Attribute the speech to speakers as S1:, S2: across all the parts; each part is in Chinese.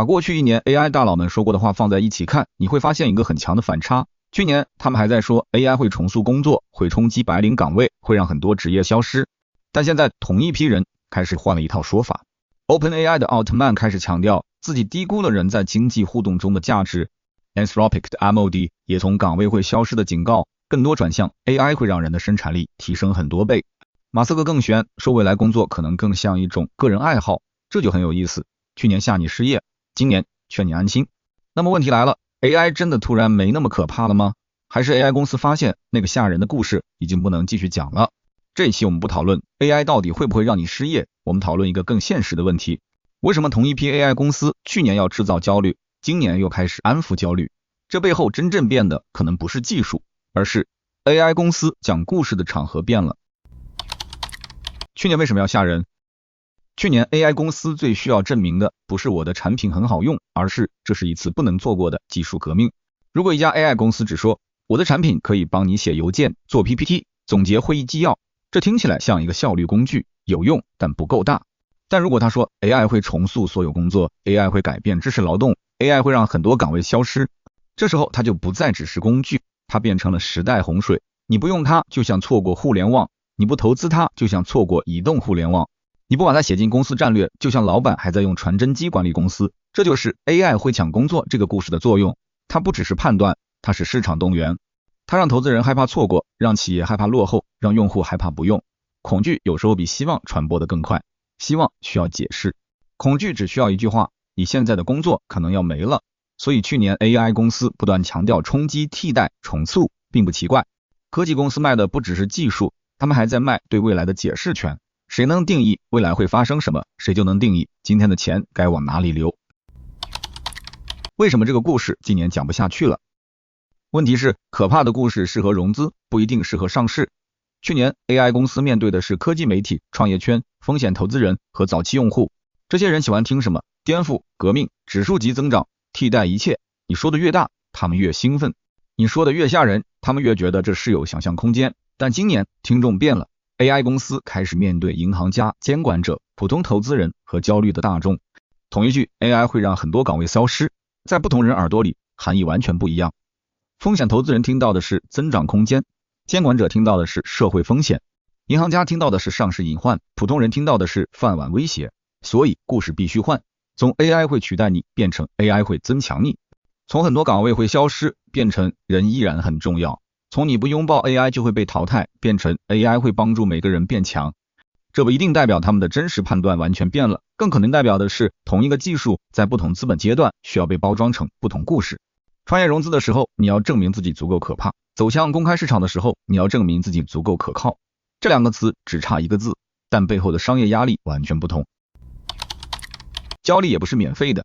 S1: 把过去一年 AI 大佬们说过的话放在一起看，你会发现一个很强的反差。去年他们还在说 AI 会重塑工作，会冲击白领岗位，会让很多职业消失，但现在同一批人开始换了一套说法。OpenAI 的奥特曼开始强调自己低估了人在经济互动中的价值， Anthropic 的 Amody 也从岗位会消失的警告更多转向 AI 会让人的生产力提升很多倍。马斯克更悬，说未来工作可能更像一种个人爱好，这就很有意思。去年吓你失业，今年劝你安心。那么问题来了， AI 真的突然没那么可怕了吗？还是 AI 公司发现那个吓人的故事已经不能继续讲了？这一期我们不讨论 AI 到底会不会让你失业，我们讨论一个更现实的问题。为什么同一批 AI 公司去年要制造焦虑，今年又开始安抚焦虑？这背后真正变的可能不是技术，而是 AI 公司讲故事的场合变了。去年为什么要吓人？去年 AI 公司最需要证明的不是我的产品很好用，而是这是一次不能错过的技术革命。如果一家 AI 公司只说我的产品可以帮你写邮件、做 PPT、总结会议纪要，这听起来像一个效率工具，有用但不够大。但如果他说 AI 会重塑所有工作， AI 会改变知识劳动， AI 会让很多岗位消失，这时候它就不再只是工具，它变成了时代洪水。你不用它就像错过互联网，你不投资它就像错过移动互联网，你不把它写进公司战略，就像老板还在用传真机管理公司。这就是 AI 会抢工作这个故事的作用。它不只是判断，它是市场动员，它让投资人害怕错过，让企业害怕落后，让用户害怕不用。恐惧有时候比希望传播的更快，希望需要解释，恐惧只需要一句话，你现在的工作可能要没了。所以去年 AI 公司不断强调冲击、替代、重塑，并不奇怪。科技公司卖的不只是技术，他们还在卖对未来的解释权。谁能定义未来会发生什么，谁就能定义今天的钱该往哪里流。为什么这个故事今年讲不下去了？问题是，可怕的故事适合融资，不一定适合上市。去年 AI 公司面对的是科技媒体、创业圈、风险投资人和早期用户。这些人喜欢听什么？颠覆、革命、指数级增长、替代一切。你说的越大，他们越兴奋；你说的越吓人，他们越觉得这是有想象空间。但今年听众变了， AI 公司开始面对银行家、监管者、普通投资人和焦虑的大众。同一句 AI 会让很多岗位消失，在不同人耳朵里含义完全不一样。风险投资人听到的是增长空间，监管者听到的是社会风险，银行家听到的是上市隐患，普通人听到的是饭碗威胁。所以故事必须换，从 AI 会取代你变成 AI 会增强你，从很多岗位会消失变成人依然很重要，从你不拥抱 AI 就会被淘汰变成 AI 会帮助每个人变强。这不一定代表他们的真实判断完全变了，更可能代表的是同一个技术在不同资本阶段需要被包装成不同故事。创业融资的时候，你要证明自己足够可怕；走向公开市场的时候，你要证明自己足够可靠。这两个词只差一个字，但背后的商业压力完全不同。焦虑也不是免费的。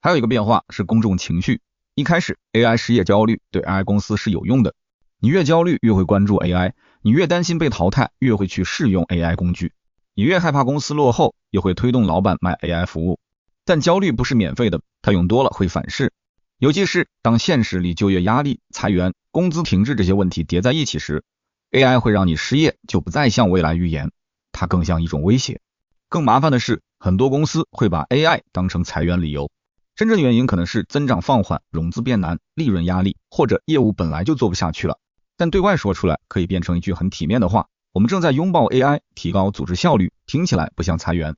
S1: 还有一个变化是公众情绪。一开始 AI 失业焦虑对 AI 公司是有用的，你越焦虑越会关注 AI， 你越担心被淘汰越会去试用 AI 工具，你越害怕公司落后也会推动老板卖 AI 服务。但焦虑不是免费的，它用多了会反噬。尤其是当现实里就业压力、裁员、工资停滞这些问题叠在一起时， AI 会让你失业就不再像未来预言，它更像一种威胁。更麻烦的是，很多公司会把 AI 当成裁员理由，真正原因可能是增长放缓、融资变难、利润压力，或者业务本来就做不下去了。但对外说出来可以变成一句很体面的话，我们正在拥抱 AI， 提高组织效率，听起来不像裁员，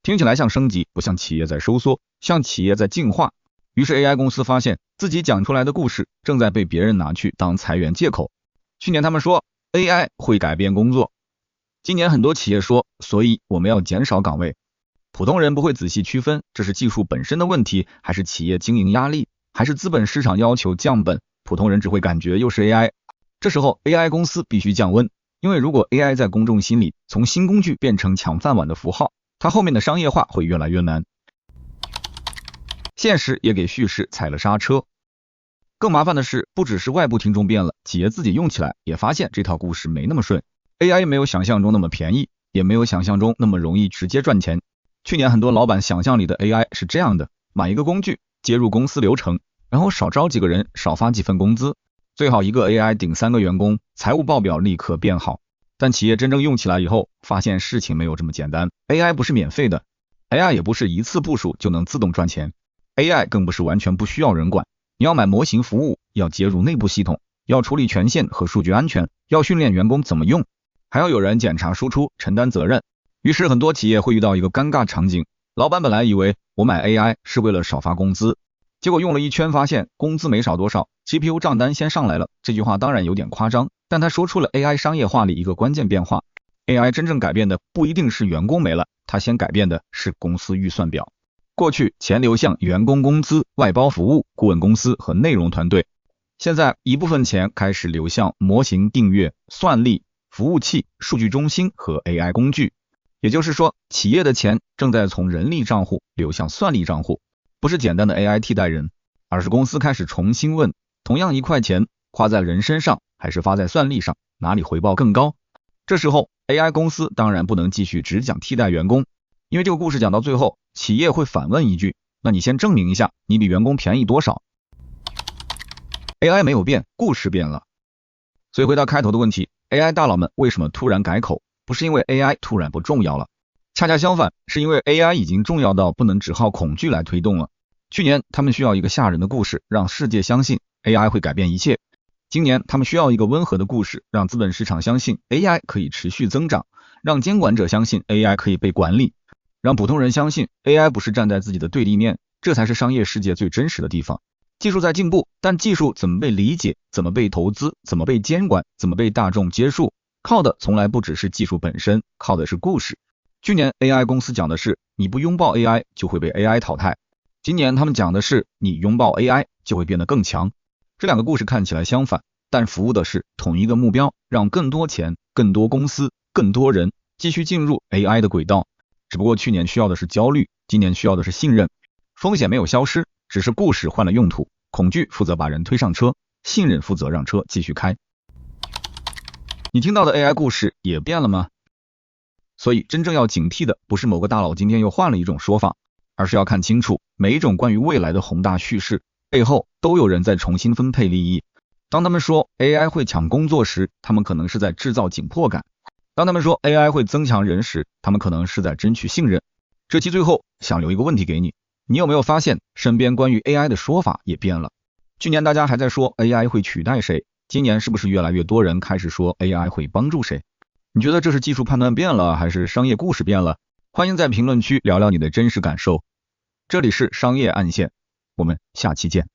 S1: 听起来像升级，不像企业在收缩，像企业在进化。于是 AI 公司发现自己讲出来的故事正在被别人拿去当裁员借口。去年他们说 AI 会改变工作，今年很多企业说，所以我们要减少岗位。普通人不会仔细区分这是技术本身的问题，还是企业经营压力，还是资本市场要求降本，普通人只会感觉又是 AI。 这时候 AI 公司必须降温，因为如果 AI 在公众心里从新工具变成抢饭碗的符号，它后面的商业化会越来越难。现实也给叙事踩了刹车。更麻烦的是，不只是外部听众变了，企业自己用起来也发现这套故事没那么顺。 AI 没有想象中那么便宜，也没有想象中那么容易直接赚钱。去年很多老板想象里的 AI 是这样的，买一个工具，接入公司流程，然后少招几个人，少发几份工资，最好一个 AI 顶3个员工，财务报表立刻变好。但企业真正用起来以后，发现事情没有这么简单。 AI 不是免费的， AI 也不是一次部署就能自动赚钱。AI 更不是完全不需要人管，你要买模型服务，要接入内部系统，要处理权限和数据安全，要训练员工怎么用，还要有人检查输出，承担责任。于是很多企业会遇到一个尴尬场景，老板本来以为我买 AI 是为了少发工资，结果用了一圈发现工资没少多少， GPU 账单先上来了。这句话当然有点夸张，但他说出了 AI 商业化里一个关键变化。 AI 真正改变的不一定是员工没了，它先改变的是公司预算表。过去钱流向员工工资、外包服务、顾问公司和内容团队，现在一部分钱开始流向模型订阅、算力、服务器、数据中心和 AI 工具。也就是说，企业的钱正在从人力账户流向算力账户，不是简单的 AI 替代人，而是公司开始重新问，同样一块钱花在人身上还是花在算力上，哪里回报更高？这时候 AI 公司当然不能继续只讲替代员工，因为这个故事讲到最后，企业会反问一句，那你先证明一下你比员工便宜多少。 AI 没有变，故事变了。所以回到开头的问题， AI 大佬们为什么突然改口？不是因为 AI 突然不重要了，恰恰相反，是因为 AI 已经重要到不能只靠恐惧来推动了。去年他们需要一个吓人的故事，让世界相信 AI 会改变一切。今年他们需要一个温和的故事，让资本市场相信 AI 可以持续增长，让监管者相信 AI 可以被管理，让普通人相信 AI 不是站在自己的对立面，这才是商业世界最真实的地方。技术在进步，但技术怎么被理解，怎么被投资，怎么被监管，怎么被大众接受，靠的从来不只是技术本身，靠的是故事。去年 AI 公司讲的是你不拥抱 AI 就会被 AI 淘汰，今年他们讲的是你拥抱 AI 就会变得更强。这两个故事看起来相反，但服务的是同一个目标，让更多钱、更多公司、更多人继续进入 AI 的轨道。只不过去年需要的是焦虑，今年需要的是信任。风险没有消失，只是故事换了用途，恐惧负责把人推上车，信任负责让车继续开。你听到的 AI 故事也变了吗？所以真正要警惕的不是某个大佬今天又换了一种说法，而是要看清楚每一种关于未来的宏大叙事背后都有人在重新分配利益。当他们说 AI 会抢工作时，他们可能是在制造紧迫感；当他们说 AI 会增强人时，他们可能是在争取信任。这期最后想留一个问题给你，你有没有发现身边关于 AI 的说法也变了？去年大家还在说 AI 会取代谁，今年是不是越来越多人开始说 AI 会帮助谁？你觉得这是技术判断变了，还是商业故事变了？欢迎在评论区聊聊你的真实感受。这里是商业暗线，我们下期见。